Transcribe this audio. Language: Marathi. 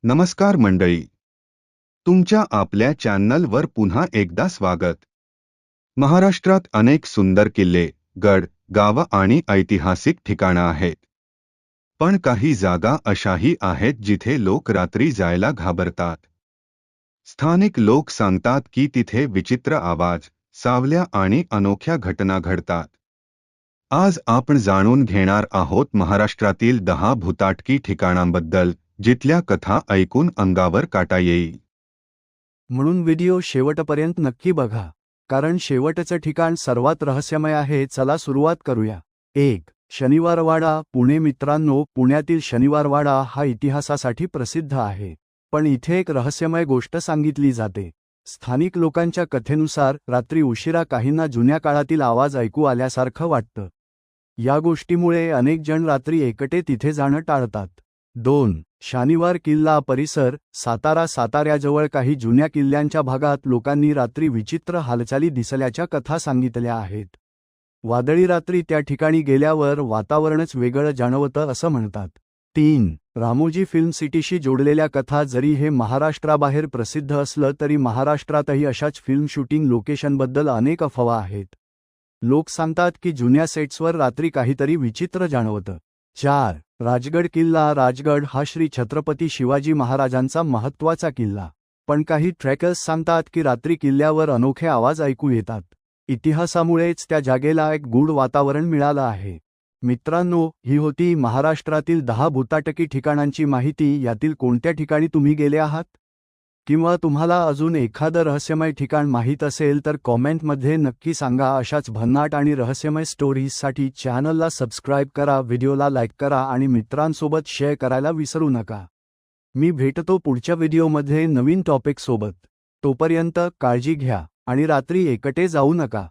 नमस्कार मंडळी, तुमच्या आपल्या चॅनलवर पुन्हा एकदा स्वागत. महाराष्ट्रात अनेक सुंदर किल्ले, गड, गावं आणि ऐतिहासिक ठिकाणं आहेत. पण काही जागा अशाही आहेत जिथे लोक रात्री जायला घाबरतात. स्थानिक लोक सांगतात की तिथे विचित्र आवाज, सावल्या आणि अनोख्या घटना घडतात. आज आपण जाणून घेणार आहोत महाराष्ट्रातील 10 भूताटकी ठिकाणांबद्दल, जिथल्या कथा ऐकून अंगावर काटा येईल. म्हणून व्हिडिओ शेवटपर्यंत नक्की बघा, कारण शेवटचं ठिकाण सर्वात रहस्यमय आहे. चला सुरुवात करूया. 1. शनिवारवाडा, पुणे. मित्रांनो, पुण्यातील शनिवारवाडा हा इतिहासासाठी प्रसिद्ध आहे. पण इथे एक रहस्यमय गोष्ट सांगितली जाते. स्थानिक लोकांच्या कथेनुसार रात्री उशिरा काहींना जुन्या काळातील आवाज ऐकू आल्यासारखं वाटतं. या गोष्टीमुळे अनेक जण रात्री एकटे तिथे जाणं टाळतात. 2. शानिवार किल्ला परिसर, सातारा. साताऱ्याजवळ काही जुन्या किल्ल्यांच्या भागात लोकांनी रात्री विचित्र हालचाली दिसल्याच्या कथा सांगितल्या आहेत. वादळी रात्री त्या ठिकाणी गेल्यावर वातावरणच वेगळं जाणवतं असं म्हणतात. 3. रामोजी फिल्म सिटीशी जोडलेल्या कथा. जरी हे महाराष्ट्राबाहेर प्रसिद्ध असलं तरी महाराष्ट्रातही अशाच फिल्म शूटिंग लोकेशनबद्दल अनेक अफवा आहेत. लोक सांगतात की जुन्या सेट्सवर रात्री काहीतरी विचित्र जाणवतं. 4. राजगड किल्ला. राजगड हा श्री छत्रपती शिवाजी महाराजांचा महत्त्वाचा किल्ला. पण काही ट्रेकर्स सांगतात की रात्री किल्ल्यावर अनोखे आवाज ऐकू येतात. इतिहासामुळेच त्या जागेला एक गूढ वातावरण मिळालं आहे. मित्रांनो, ही होती महाराष्ट्रातील 10 भूताटकी ठिकाणांची माहिती. यातील कोणत्या ठिकाणी तुम्ही गेले आहात? किंवा तुम्हाला अजून एखादं रहस्यमय ठिकाण माहीत असेल तर कॉमेंटमध्ये नक्की सांगा. अशाच भन्नाट आणि रहस्यमय स्टोरीजसाठी चॅनलला सबस्क्राईब करा, व्हिडिओला लाईक करा आणि मित्रांसोबत शेअर करायला विसरू नका. मी भेटतो पुढच्या व्हिडिओमध्ये नवीन टॉपिकसोबत. तोपर्यंत काळजी घ्या आणि रात्री एकटे जाऊ नका.